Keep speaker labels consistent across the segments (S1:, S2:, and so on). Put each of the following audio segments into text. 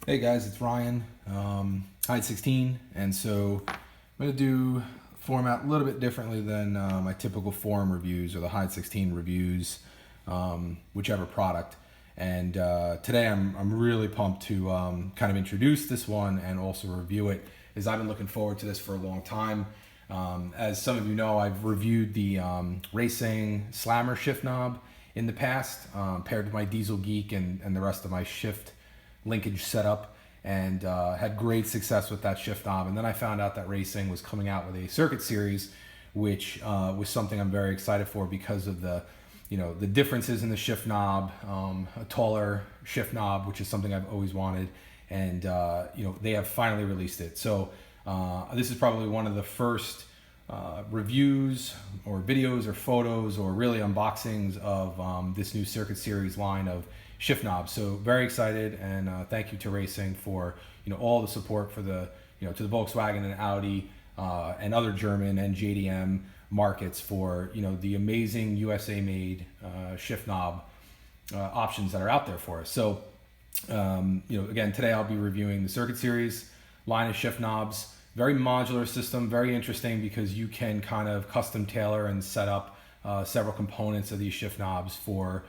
S1: Hey guys, it's Ryan, HYDE16, and so I'm going to do format a little bit differently than my typical forum reviews or the HYDE16 reviews, whichever product. And today I'm really pumped to kind of introduce this one and also review it, as I've been looking forward to this for a long time. As some of you know, I've reviewed the Raceseng Slammer shift knob in the past, paired with my Diesel Geek and the rest of my shift linkage setup, and had great success with that shift knob. And then I found out that Raceseng was coming out with a circuit series, which was something I'm very excited for because of the differences in the shift knob, a taller shift knob, which is something I've always wanted, and they have finally released it. So this is probably one of the first reviews or videos or photos or really unboxings of this new circuit series line of shift knobs. So very excited, and thank you to Raceseng for all the support for the to the Volkswagen and Audi and other German and JDM markets for the amazing USA made shift knob options that are out there for us. So again, today I'll be reviewing the circuit series line of shift knobs. Very modular system, very interesting because you can kind of custom tailor and set up several components of these shift knobs for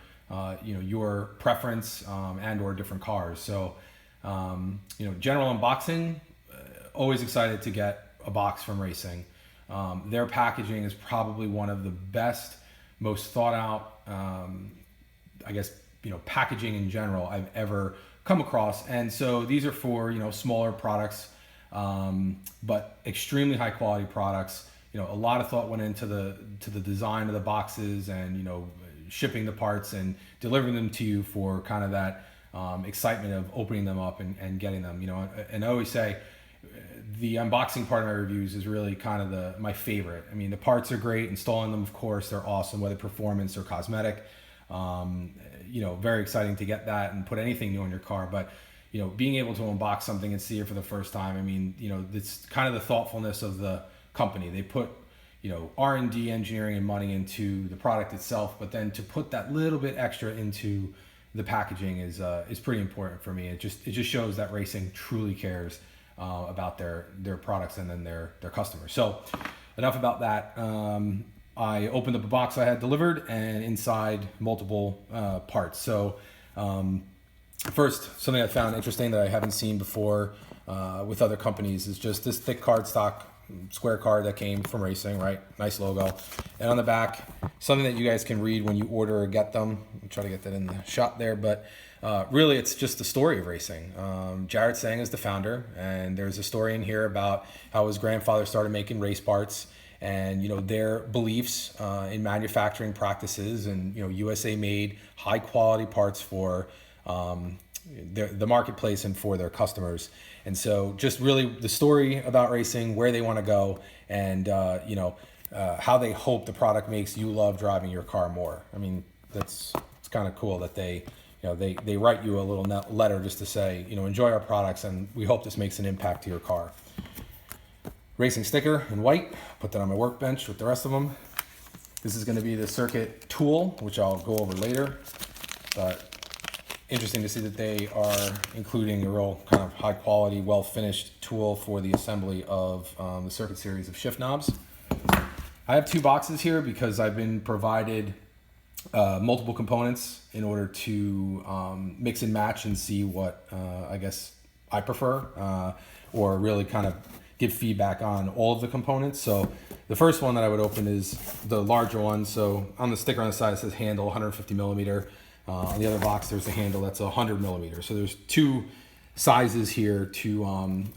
S1: your preference and or different cars. So general unboxing, always excited to get a box from Raceseng. Their packaging is probably one of the best, most thought out, packaging in general I've ever come across. And so these are for smaller products, but extremely high quality products. A lot of thought went into the design of the boxes and shipping the parts and delivering them to you for kind of that excitement of opening them up and getting them. And I always say the unboxing part of my reviews is really kind of my favorite. I mean, the parts are great, installing them, of course, they're awesome, whether performance or cosmetic. Very exciting to get that and put anything new in your car, but being able to unbox something and see it for the first time, I mean, it's kind of the thoughtfulness of the company. They put R&D, engineering, and money into the product itself, but then to put that little bit extra into the packaging is pretty important for me. It just shows that Raceseng truly cares about their products and then their customers. So enough about that. I opened up a box I had delivered, and inside multiple parts. So first, something I found interesting that I haven't seen before with other companies is just this thick cardstock square card that came from Raceseng, right? Nice logo. And on the back, something that you guys can read when you order or get them. I'll try to get that in the shot there, but really it's just the story of Raceseng. Jared Seng is the founder, and there's a story in here about how his grandfather started making race parts and their beliefs in manufacturing practices and USA made high quality parts for the marketplace and for their customers. And so just really the story about Raceseng, where they want to go, and how they hope the product makes you love driving your car more. I mean, it's kind of cool that they write you a little letter just to say, enjoy our products and we hope this makes an impact to your car. Raceseng sticker in white, put that on my workbench with the rest of them. This is going to be the circuit tool, which I'll go over later, but interesting to see that they are including a real kind of high quality, well finished tool for the assembly of the circuit series of shift knobs. I have two boxes here because I've been provided multiple components in order to mix and match and see what I guess I prefer, or really kind of give feedback on all of the components. So the first one that I would open is the larger one. So on the sticker on the side it says handle 150 millimeter. On the other box, there's a handle that's 100 millimeters. So there's two sizes here to,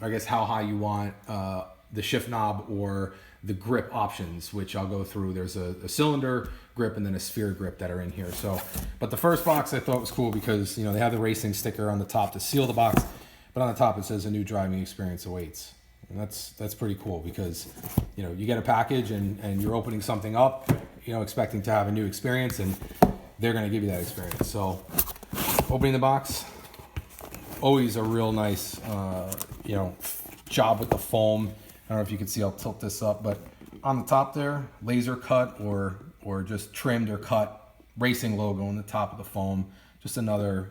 S1: I guess, how high you want the shift knob or the grip options, which I'll go through. There's a cylinder grip and then a sphere grip that are in here. So, but the first box I thought was cool because, they have the Raceseng sticker on the top to seal the box, but on the top it says a new driving experience awaits. And that's pretty cool because, you get a package and you're opening something up, expecting to have a new experience, and they're going to give you that experience. So opening the box, always a real nice, job with the foam. I don't know if you can see, I'll tilt this up, but on the top there, laser cut or just trimmed or cut Raceseng logo on the top of the foam. just another,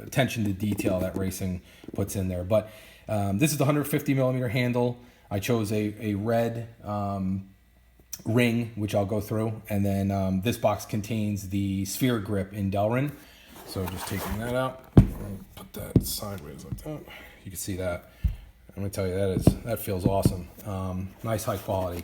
S1: attention to detail that Raceseng puts in there. But this is the 150 millimeter handle. I chose a red ring, which I'll go through. And then this box contains the sphere grip in Delrin. So just taking that out, put that sideways like that. You can see that. I'm gonna tell you that feels awesome. Nice high quality.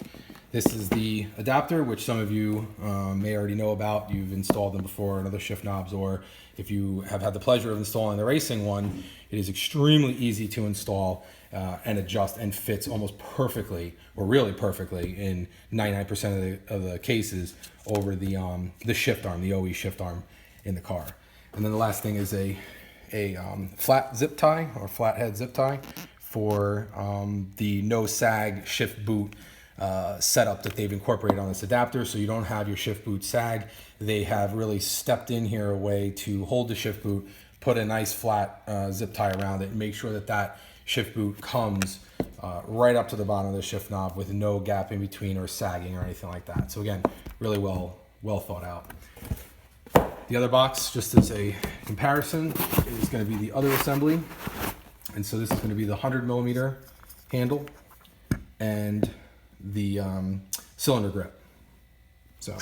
S1: This is the adapter, which some of you may already know about. You've installed them before in other shift knobs, or if you have had the pleasure of installing the Raceseng one, it is extremely easy to install and adjust, and fits almost perfectly, or really perfectly, in 99% of the cases over the shift arm, the OE shift arm in the car. And then the last thing is a flat zip tie, or flathead zip tie, for the no sag shift boot setup that they've incorporated on this adapter. So you don't have your shift boot sag. They have really stepped in here a way to hold the shift boot, put a nice flat zip tie around it, and make sure that that shift boot comes right up to the bottom of the shift knob with no gap in between or sagging or anything like that. So again, really well thought out. The other box, just as a comparison, is going to be the other assembly. And so this is going to be the 100 millimeter handle and the cylinder grip. So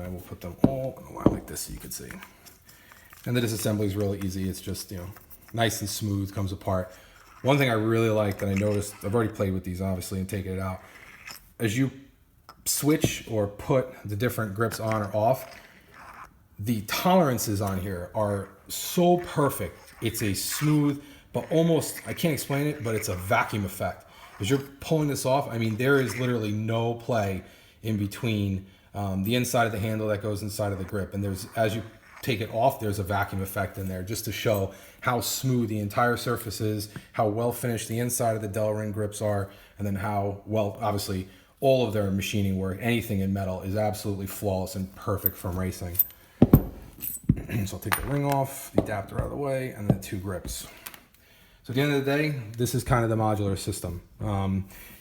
S1: I will put them all in a line like this so you can see. And the disassembly is really easy. It's just, nice and smooth, comes apart. One thing I really like that I noticed, I've already played with these obviously and taken it out, as you switch or put the different grips on or off, the tolerances on here are so perfect. It's a smooth, but almost, I can't explain it, but it's a vacuum effect. As you're pulling this off, I mean, there is literally no play in between the inside of the handle that goes inside of the grip. And as you take it off, there's a vacuum effect in there, just to show how smooth the entire surface is, how well finished the inside of the Delrin grips are, and then how well, obviously, all of their machining work, anything in metal, is absolutely flawless and perfect from Raceseng. So I'll take the ring off, the adapter out of the way, and then 2 grips. So at the end of the day, this is kind of the modular system.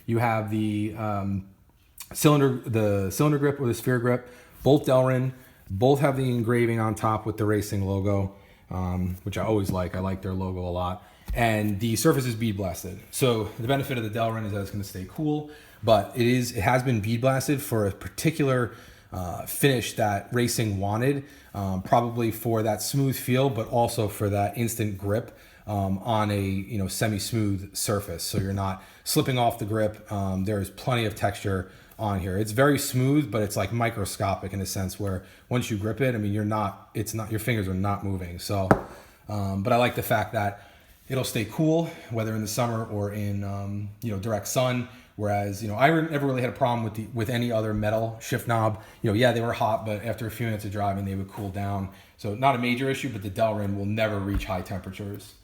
S1: You have the cylinder grip or the sphere grip, both Delrin, both have the engraving on top with the Raceseng logo, which I always like. I like their logo a lot. And the surface is bead blasted. So the benefit of the Delrin is that it's going to stay cool, but it has been bead blasted for a particular finish that Raceseng wanted, probably for that smooth feel, but also for that instant grip on a semi-smooth surface. So you're not slipping off the grip. There is plenty of texture on here. It's very smooth, but it's like microscopic in a sense where once you grip it, I mean, your fingers are not moving. So, but I like the fact that it'll stay cool, whether in the summer or in, direct sun. Whereas, I never really had a problem with any other metal shift knob. Yeah, they were hot, but after a few minutes of driving, they would cool down. So not a major issue, but the Delrin will never reach high temperatures.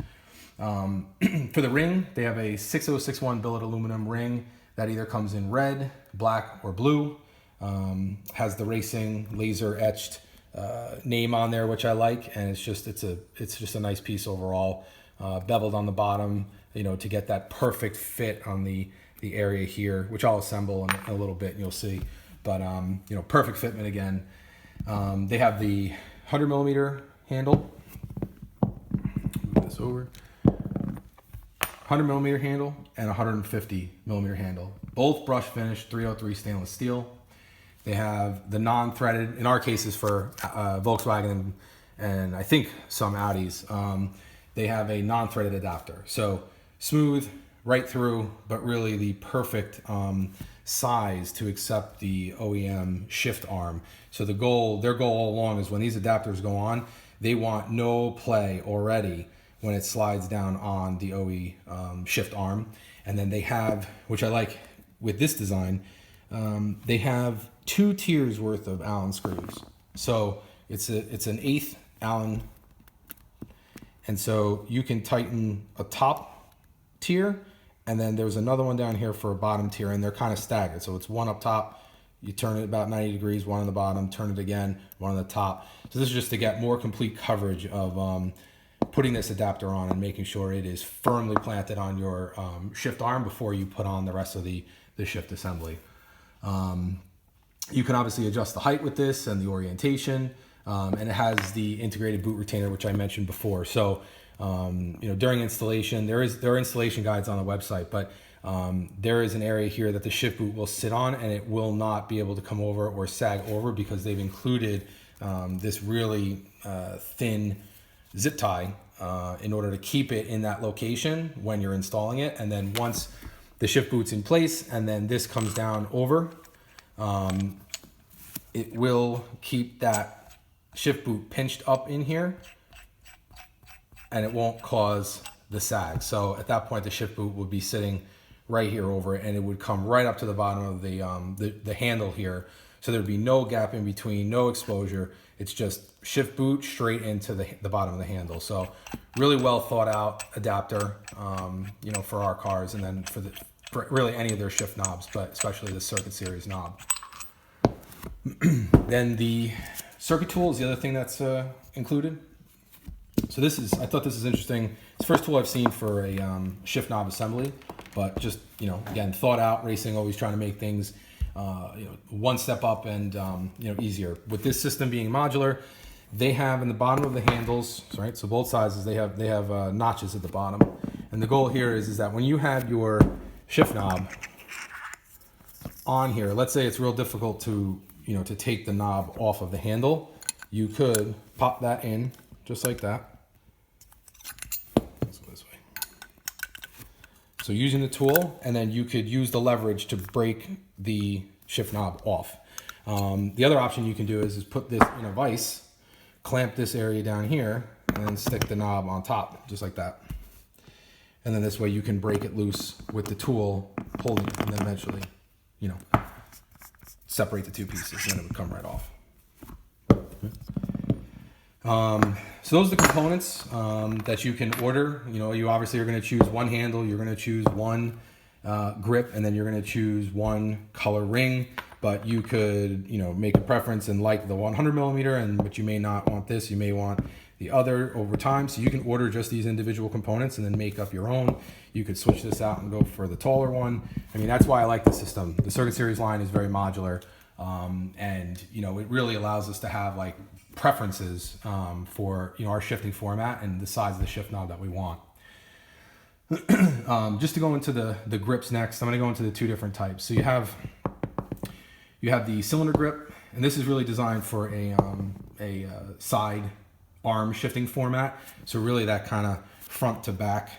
S1: For the ring, they have a 6061 billet aluminum ring that either comes in red, black, or blue. Has the Raceseng laser etched name on there, which I like, and it's just a nice piece overall. Beveled on the bottom, to get that perfect fit on the area here, which I'll assemble in a little bit and you'll see. But perfect fitment again. They have the 100 millimeter handle. Move this over. 100 millimeter handle and 150 millimeter handle. Both brush finished 303 stainless steel. They have the non-threaded, in our cases for Volkswagen and I think some Audis, they have a non-threaded adapter. So smooth, right through, but really the perfect size to accept the OEM shift arm. So their goal all along is when these adapters go on, they want no play already when it slides down on the OE shift arm. And then they have, which I like with this design, they have 2 tiers worth of Allen screws. So it's an 1/8 Allen. And so you can tighten a top tier, and then there's another one down here for a bottom tier, and they're kind of staggered. So it's one up top, you turn it about 90 degrees, one on the bottom, turn it again, one on the top. So this is just to get more complete coverage of putting this adapter on and making sure it is firmly planted on your shift arm before you put on the rest of the shift assembly. You can obviously adjust the height with this and the orientation. and it has the integrated boot retainer, which I mentioned before. So, during installation, there are installation guides on the website, but there is an area here that the shift boot will sit on, and it will not be able to come over or sag over because they've included this really thin zip tie in order to keep it in that location when you're installing it. And then once the shift boot's in place and then this comes down over, it will keep that shift boot pinched up in here, and it won't cause the sag. So at that point, the shift boot would be sitting right here over it, and it would come right up to the bottom of the handle here. So there'd be no gap in between, no exposure. It's just shift boot straight into the bottom of the handle. So really well thought out adapter, for our cars, and then for really any of their shift knobs, but especially the Circuit Series knob. Then the circuit tool is the other thing that's included. So I thought this is interesting. It's the first tool I've seen for a shift knob assembly, but just, again, thought out. Racing always trying to make things, one step up and, easier. With this system being modular, they have in the bottom of the handles, right? So both sizes, they have notches at the bottom. And the goal here is that when you have your shift knob on here, let's say it's real difficult to take the knob off of the handle, you could pop that in just like that. Let's go this way. So using the tool, and then you could use the leverage to break the shift knob off. The other option you can do is put this in a vise, clamp this area down here, and then stick the knob on top, just like that. And then this way you can break it loose with the tool, holding it, and then eventually, separate the two pieces, and then it would come right off. So those are the components that you can order. You obviously are going to choose one handle, you're going to choose one grip, and then you're going to choose one color ring. But you could, make a preference and like the 100 millimeter, but you may not want this. You may want the other over time. So you can order just these individual components and then make up your own. You could switch this out and go for the taller one. I mean, that's why I like the system. The Circuit Series line is very modular, and it really allows us to have like preferences for our shifting format and the size of the shift knob that we want. Just to go into the grips next, I'm going to go into the two different types. So you have the cylinder grip, and this is really designed for a side arm shifting format. So really that kind of front to back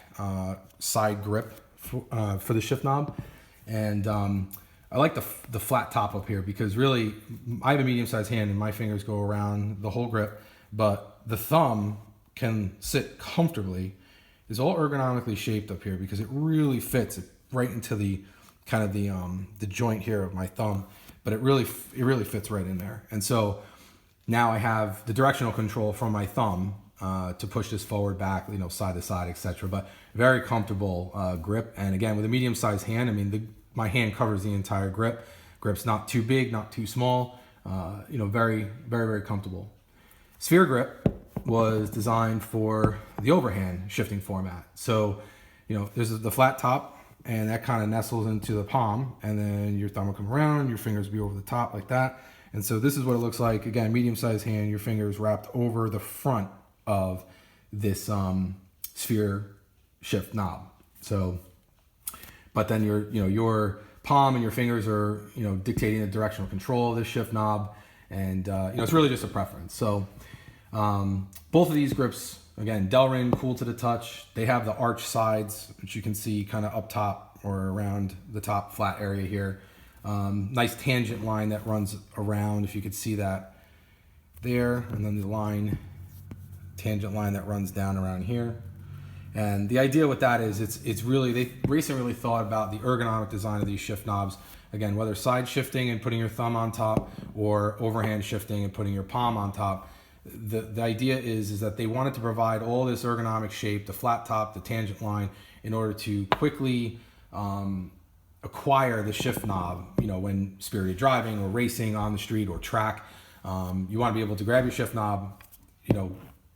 S1: side grip for the shift knob. And I like the flat top up here because really I have a medium-sized hand and my fingers go around the whole grip, but the thumb can sit comfortably. It's all ergonomically shaped up here because it really fits right into the kind of the joint here of my thumb, but it really fits right in there. And so now I have the directional control from my thumb to push this forward, back, side to side, etc. But very comfortable grip. And again, with a medium-sized hand, I mean, my hand covers the entire grip. Grip's not too big, not too small. Very, very, very comfortable. Sphere grip was designed for the overhand shifting format. So, there's the flat top, and that kind of nestles into the palm, and then your thumb will come around, your fingers will be over the top like that. And so this is what it looks like. Again, medium-sized hand, your fingers wrapped over the front of this sphere shift knob. So, but then your palm and your fingers are, dictating the directional control of this shift knob, and it's really just a preference. So both of these grips, again, Delrin, cool to the touch. They have the arch sides, which you can see kind of up top or around the top flat area here. Nice tangent line that runs around, if you could see that there, and then the tangent line that runs down around here. And the idea with that is it's really, Racing really thought about the ergonomic design of these shift knobs. Again, whether side shifting and putting your thumb on top or overhand shifting and putting your palm on top, the idea is that they wanted to provide all this ergonomic shape, the flat top, the tangent line, in order to quickly acquire the shift knob, when spirited driving or racing on the street or track. You want to be able to grab your shift knob,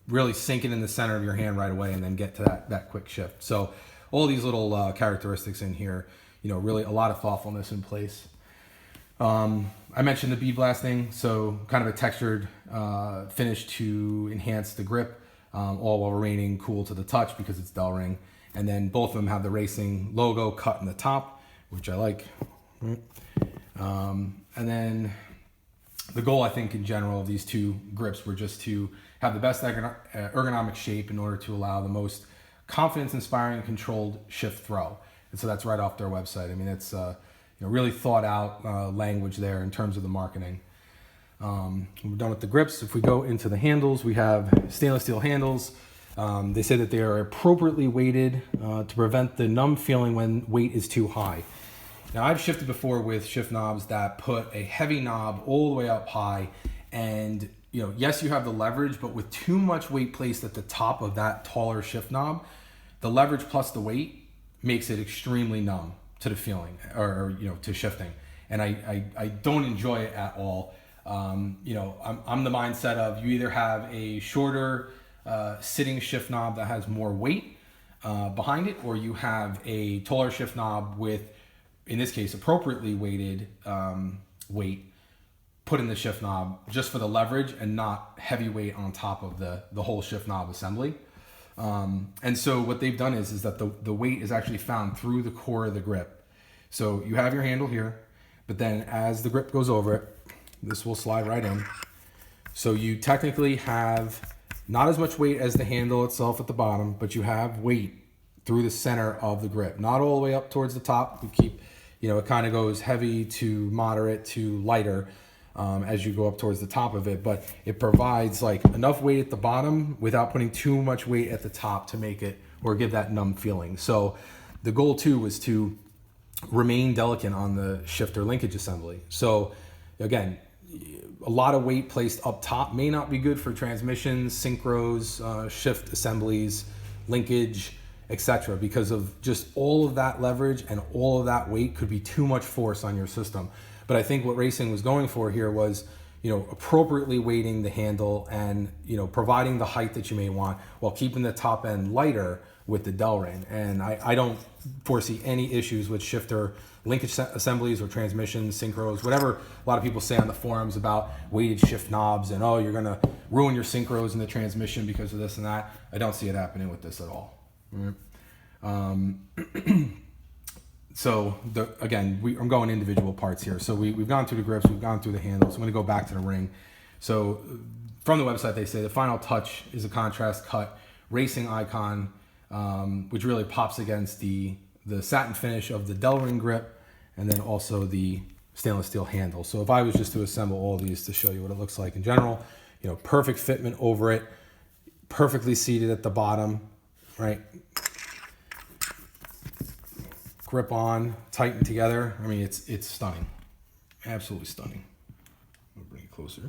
S1: really sink it in the center of your hand right away and then get to that quick shift. So all these little characteristics in here, really a lot of thoughtfulness in place. I mentioned the bead blasting, so kind of a textured finish to enhance the grip, all while remaining cool to the touch because it's Delring. And then both of them have the Raceseng logo cut in the top, which I like. And then the goal, I think, in general of these two grips were just to have the best ergonomic shape in order to allow the most confidence-inspiring and controlled shift throw. And so that's right off their website. I mean, it's really thought out language there in terms of the marketing. We're done with the grips. If we go into the handles, we have stainless steel handles. They say that they are appropriately weighted to prevent the numb feeling when weight is too high. Now, I've shifted before with shift knobs that put a heavy knob all the way up high, and yes, you have the leverage, but with too much weight placed at the top of that taller shift knob, the leverage plus the weight makes it extremely numb to the feeling, or to shifting, and I don't enjoy it at all. I'm the mindset of you either have a shorter sitting shift knob that has more weight behind it, or you have a taller shift knob with, in this case, appropriately weighted weight put in the shift knob just for the leverage and not heavy weight on top of the whole shift knob assembly. And so what they've done is that the weight is actually found through the core of the grip. So you have your handle here, but then as the grip goes over it, this will slide right in. So you technically have not as much weight as the handle itself at the bottom, but you have weight through the center of the grip, not all the way up towards the top. You keep, it kind of goes heavy to moderate to lighter as you go up towards the top of it, but it provides like enough weight at the bottom without putting too much weight at the top to make it or give that numb feeling. So the goal too was to remain delicate on the shifter linkage assembly. So again, a lot of weight placed up top may not be good for transmissions, synchros, shift assemblies, linkage, etc., because of just all of that leverage and all of that weight could be too much force on your system. But I think what Raceseng was going for here was, appropriately weighting the handle and, providing the height that you may want while keeping the top end lighter with the Delring. And I don't foresee any issues with shifter linkage assemblies or transmissions, synchros, whatever a lot of people say on the forums about weighted shift knobs and, oh, you're going to ruin your synchros in the transmission because of this and that. I don't see it happening with this at all. So again, I'm going individual parts here. So we've gone through the grips, we've gone through the handles. I'm going to go back to the ring. So from the website, they say the final touch is a contrast cut Raceseng icon, which really pops against the satin finish of the Delring grip, and then also the stainless steel handle. So if I was just to assemble all these to show you what it looks like in general, perfect fitment over it, perfectly seated at the bottom, right? Grip on, tighten together. I mean, it's stunning, absolutely stunning. I'll bring it closer.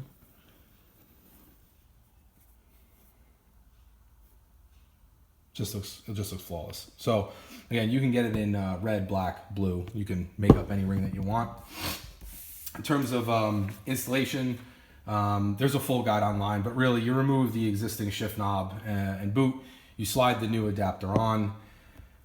S1: It just looks flawless. So again, you can get it in red, black, blue. You can make up any ring that you want. In terms of installation, there's a full guide online, but really you remove the existing shift knob and boot. You slide the new adapter on.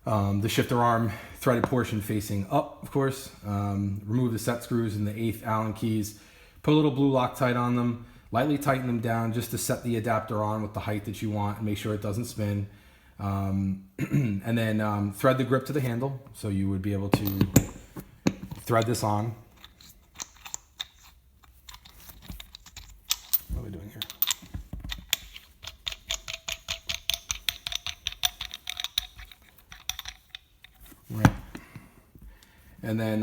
S1: The shifter arm threaded portion facing up, of course. Remove the set screws and the 1/8 Allen keys. Put a little blue Loctite on them. Lightly tighten them down just to set the adapter on with the height that you want and make sure it doesn't spin. And then thread the grip to the handle. So you would be able to thread this on. What are we doing here? Right. And then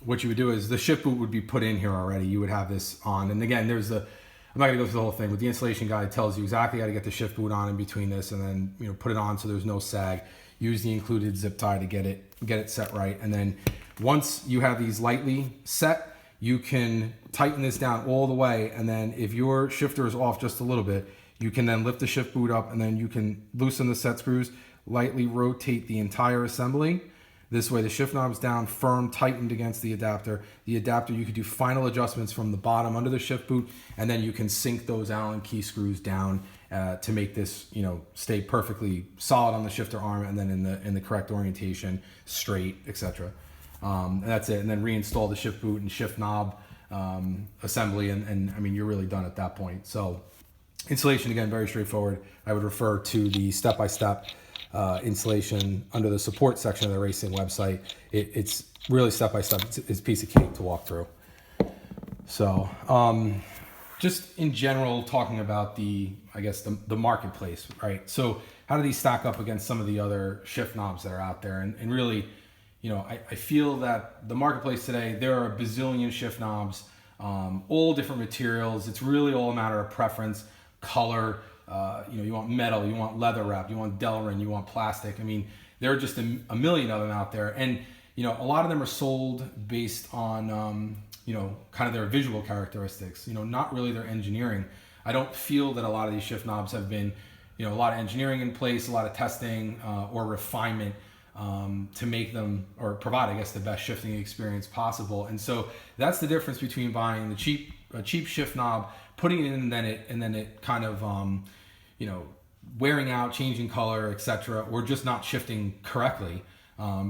S1: what you would do is the shift boot would be put in here already. You would have this on. And again, I'm not going to go through the whole thing, but the installation guide tells you exactly how to get the shift boot on in between this, and then put it on so there's no sag. Use the included zip tie to get it set right. And then once you have these lightly set, you can tighten this down all the way. And then if your shifter is off just a little bit, you can then lift the shift boot up, and then you can loosen the set screws, lightly rotate the entire assembly. This way the shift knob's down, firm, tightened against the adapter. The adapter, you could do final adjustments from the bottom under the shift boot, and then you can sink those Allen key screws down to make this, stay perfectly solid on the shifter arm, and then in the correct orientation, straight, etc. and that's it. And then reinstall the shift boot and shift knob assembly, and I mean, you're really done at that point. So installation, again, very straightforward. I would refer to the step-by-step installation under the support section of the Raceseng website. It's really step-by-step. It's a piece of cake to walk through. So just in general, talking about the marketplace, right? So how do these stack up against some of the other shift knobs that are out there? And really, I feel that the marketplace today, there are a bazillion shift knobs, all different materials. It's really all a matter of preference, color. You want metal, you want leather wrap, you want Delrin, you want plastic. I mean, there are just a million of them out there. And, a lot of them are sold based on, kind of their visual characteristics, not really their engineering. I don't feel that a lot of these shift knobs have been, a lot of engineering in place, a lot of testing or refinement to make them or provide, I guess, the best shifting experience possible. And so that's the difference between buying a cheap shift knob, putting it in, and then it kind of, wearing out, changing color, etc., or just not shifting correctly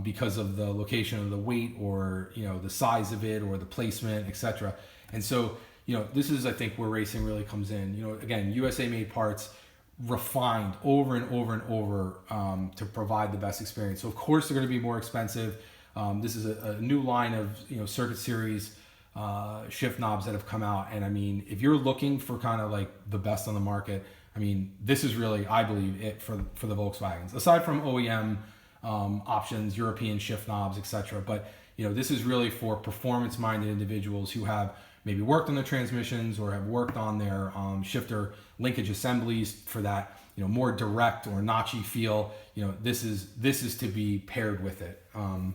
S1: because of the location of the weight or, the size of it or the placement, etc. And so, this is, I think, where Raceseng really comes in. Again, USA made parts, refined over and over and over to provide the best experience. So of course they're going to be more expensive. This is a new line of Circuit Series shift knobs that have come out, and I mean, if you're looking for kind of like the best on the market, I mean, this is really, I believe, it for the Volkswagens, aside from OEM options, European shift knobs, etc. But this is really for performance-minded individuals who have maybe worked on the transmissions or have worked on their shifter linkage assemblies for that more direct or notchy feel. This is to be paired with it. And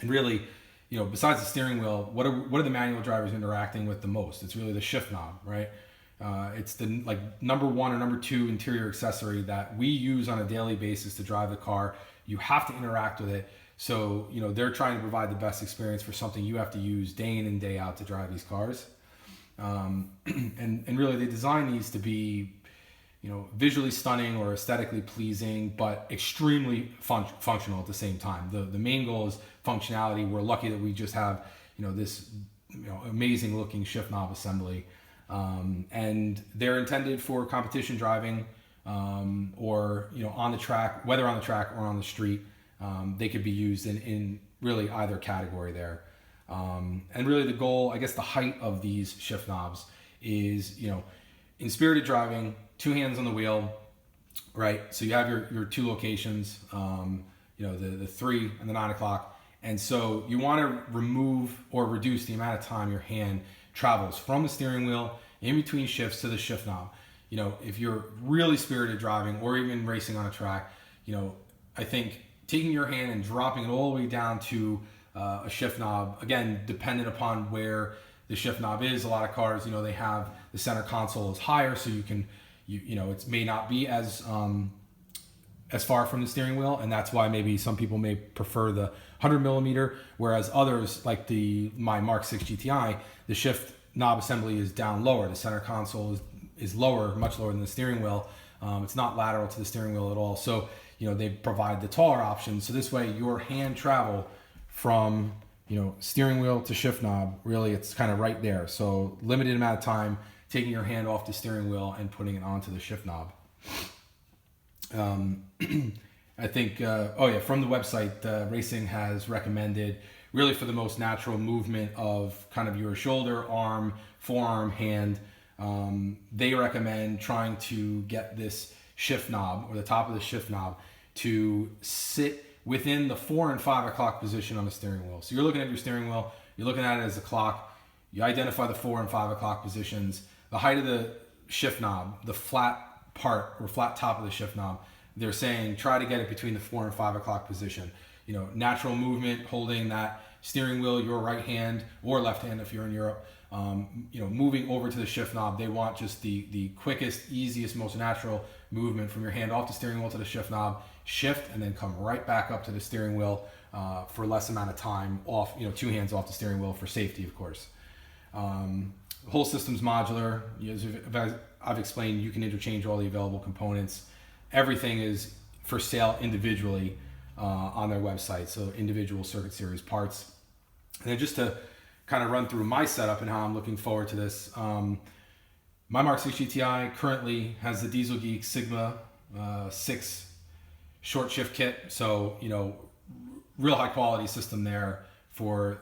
S1: really, besides the steering wheel, what are the manual drivers interacting with the most? It's really the shift knob, right? It's the number one or number two interior accessory that we use on a daily basis to drive the car. You have to interact with it. So, they're trying to provide the best experience for something you have to use day in and day out to drive these cars. And really they design these to be, visually stunning or aesthetically pleasing, but extremely functional at the same time. The main goal is functionality. We're lucky that we just have, this, amazing looking shift knob assembly. And they're intended for competition driving, or, on the track, whether on the track or on the street. They could be used in really either category there. And really the goal, I guess the height of these shift knobs is, in spirited driving, two hands on the wheel, right? So you have your two locations, the 3 and the 9 o'clock. And so you want to remove or reduce the amount of time your hand travels from the steering wheel in between shifts to the shift knob. If you're really spirited driving or even racing on a track, I think taking your hand and dropping it all the way down to a shift knob, again, dependent upon where the shift knob is. A lot of cars, they have the center console is higher, so you can, it may not be as far from the steering wheel, and that's why maybe some people may prefer the 100 millimeter, whereas others, like my Mark 6 GTI, the shift knob assembly is down lower. The center console is lower, much lower than the steering wheel. It's not lateral to the steering wheel at all. So, they provide the taller option. So this way your hand travel from, steering wheel to shift knob, really it's kind of right there. So limited amount of time taking your hand off the steering wheel and putting it onto the shift knob. I think, from the website, Raceseng has recommended really for the most natural movement of kind of your shoulder, arm, forearm, hand. They recommend trying to get this shift knob or the top of the shift knob to sit within the 4 and 5 o'clock position on the steering wheel. So you're looking at your steering wheel, you're looking at it as a clock, you identify the 4 and 5 o'clock positions, the height of the shift knob, the flat part or flat top of the shift knob, they're saying try to get it between the 4 and 5 o'clock position. Natural movement, holding that steering wheel, your right hand or left hand if you're in Europe, moving over to the shift knob. They want just the quickest, easiest, most natural movement from your hand off the steering wheel to the shift knob, shift, and then come right back up to the steering wheel for less amount of time off, two hands off the steering wheel for safety, of course. The whole system's modular. As I've explained, you can interchange all the available components. Everything is for sale individually on their website. So individual Circuit Series parts. And then just to kind of run through my setup and how I'm looking forward to this. My Mark 6 GTI currently has the Diesel Geek Sigma 6 short shift kit. So, real high quality system there for,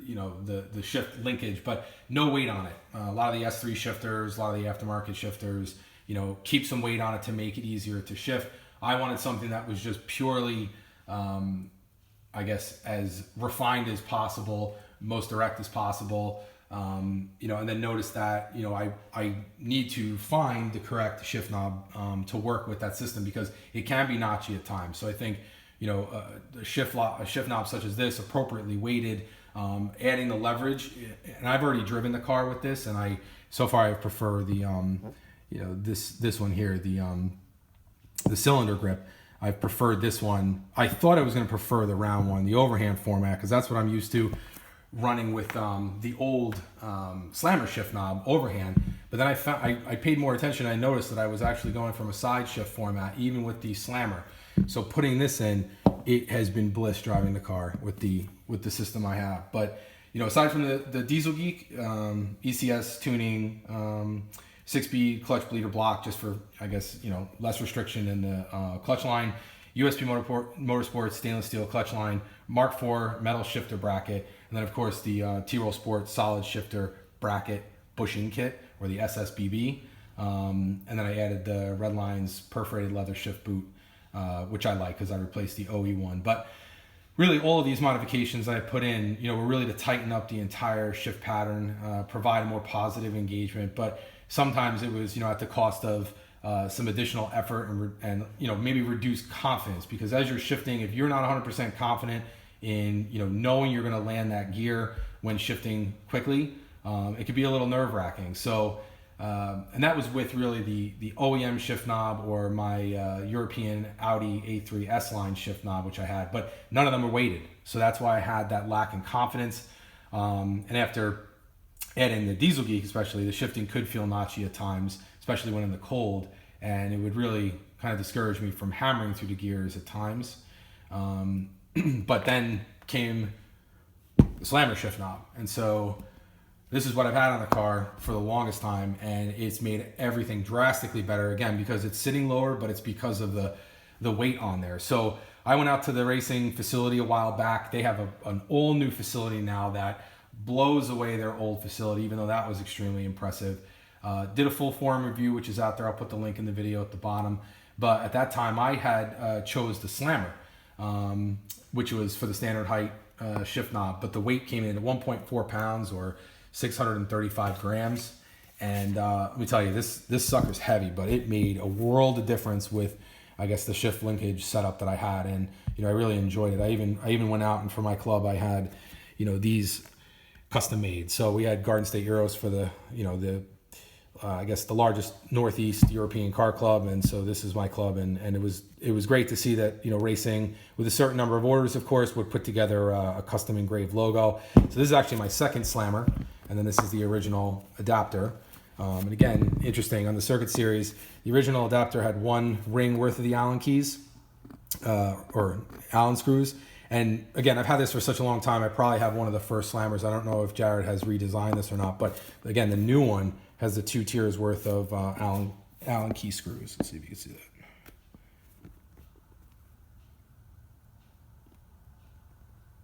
S1: the shift linkage, but no weight on it. A lot of the S3 shifters, a lot of the aftermarket shifters, keep some weight on it to make it easier to shift. I wanted something that was just purely, I guess, as refined as possible, most direct as possible. And then notice that, I need to find the correct shift knob to work with that system, because it can be notchy at times. So I think, a shift knob such as this, appropriately weighted, adding the leverage, and I've already driven the car with this, and so far I prefer the, this one here, the cylinder grip. I preferred this one. I thought I was going to prefer the round one, the overhand format, because that's what I'm used to running with the old slammer shift knob overhand. But then I paid more attention. I noticed that I was actually going from a side shift format, even with the slammer. So putting this in, it has been bliss driving the car with the system I have. But aside from the Diesel Geek ECS tuning, 6-speed clutch bleeder block, just for, I guess, less restriction in the clutch line, USP Motorsports stainless steel clutch line, Mark IV metal shifter bracket, and then of course the T-Roll Sport solid shifter bracket bushing kit, or the SSBB. And then I added the Red Lines perforated leather shift boot, which I like because I replaced the OE one. But really all of these modifications that I put in, were really to tighten up the entire shift pattern, provide a more positive engagement. But sometimes it was, at the cost of some additional effort and maybe reduce confidence, because as you're shifting, if you're not 100% confident in, knowing you're going to land that gear when shifting quickly, it could be a little nerve-wracking. So, and that was with really the OEM shift knob, or my European Audi A3 S-Line shift knob, which I had, but none of them were weighted. So that's why I had that lack in confidence. And after adding the Diesel Geek especially, the shifting could feel notchy at times, especially when in the cold, and it would really kind of discourage me from hammering through the gears at times. But then came the slammer shift knob, and so this is what I've had on the car for the longest time, and it's made everything drastically better, again, because it's sitting lower, but it's because of the weight on there. So I went out to the Raceseng facility a while back. They have an all new facility now that blows away their old facility, even though that was extremely impressive. Did a full forum review, which is out there. I'll put the link in the video at the bottom. But at that time, I had chose the slammer, which was for the standard height shift knob. But the weight came in at 1.4 pounds, or 635 grams. And let me tell you, this sucker's heavy, but it made a world of difference with, I guess, the shift linkage setup that I had. And, I really enjoyed it. I even went out, and for my club, I had, these custom made. So we had Garden State Euros for the, I guess the largest Northeast European car club. And so this is my club. And it was great to see that, Raceseng, with a certain number of orders, of course, would put together a custom engraved logo. So this is actually my second slammer. And then this is the original adapter. And again, interesting, on the Circuit Series, the original adapter had one ring worth of the Allen keys, or Allen screws. And again, I've had this for such a long time, I probably have one of the first slammers. I don't know if Jared has redesigned this or not, but again, the new one has the 2 tiers worth of Allen key screws. Let's see if you can see that.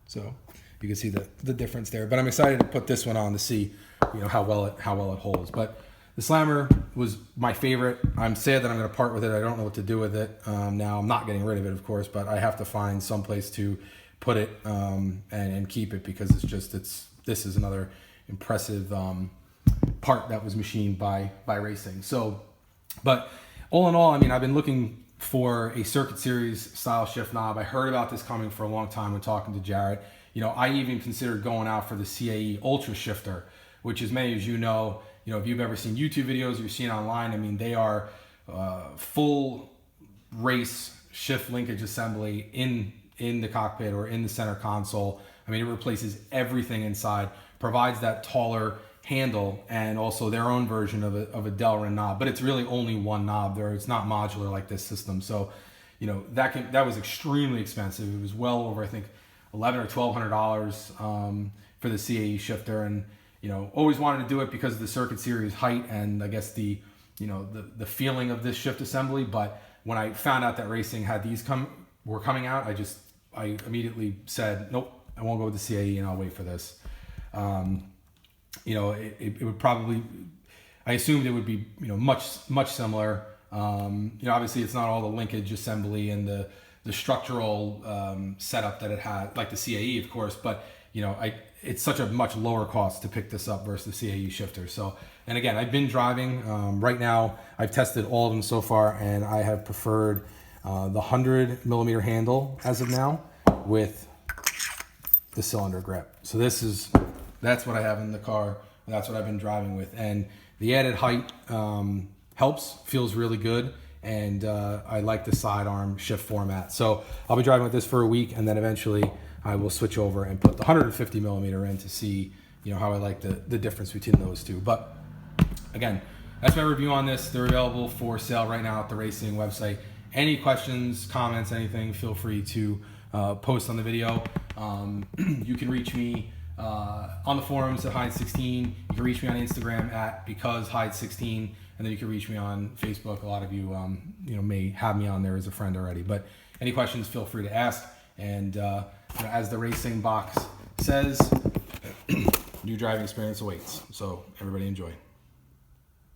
S1: So you can see the difference there. But I'm excited to put this one on to see, how well it holds. But the slammer was my favorite. I'm sad that I'm going to part with it. I don't know what to do with it. Now I'm not getting rid of it, of course, but I have to find some place to put it and keep it, because this is another impressive part that was machined by Raceseng. So, but all in all, I mean, I've been looking for a Circuit Series style shift knob. I heard about this coming for a long time when talking to Jared. I even considered going out for the CAE Ultra Shifter, which, as many as if you've ever seen YouTube videos, you've seen online, I mean, they are full race shift linkage assembly in the cockpit or in the center console. I mean, it replaces everything inside, provides that taller handle, and also their own version of a Delrin knob, but it's really only one knob there. It's not modular like this system. So, that was extremely expensive. It was well over, I think, $1,100 or $1,200 for the CAE shifter, and always wanted to do it because of the Circuit Series height and I guess the feeling of this shift assembly. But when I found out that Raceseng had these were coming out, I immediately said, nope, I won't go with the CAE and I'll wait for this. It would probably, I assumed it would be much similar. Obviously it's not all the linkage assembly and the structural setup that it had, like the CAE, of course, but it's such a much lower cost to pick this up versus the CAE shifter. So, and again, I've been driving right now. I've tested all of them so far, and I have preferred the 100mm handle as of now with the cylinder grip. So that's what I have in the car. That's what I've been driving with, and the added height helps, feels really good. And I like the sidearm shift format. So I'll be driving with this for a week, and then eventually I will switch over and put the 150mm in to see how I like the difference between those two. But again, that's my review on this. They're available for sale right now at the Raceseng website. Any questions, comments, anything, feel free to post on the video. You can reach me on the forums at HYDE16. You can reach me on Instagram at HYDE16. And then you can reach me on Facebook. A lot of you, may have me on there as a friend already. But any questions, feel free to ask. And as the Raceseng box says, new driving experience awaits. So everybody enjoy.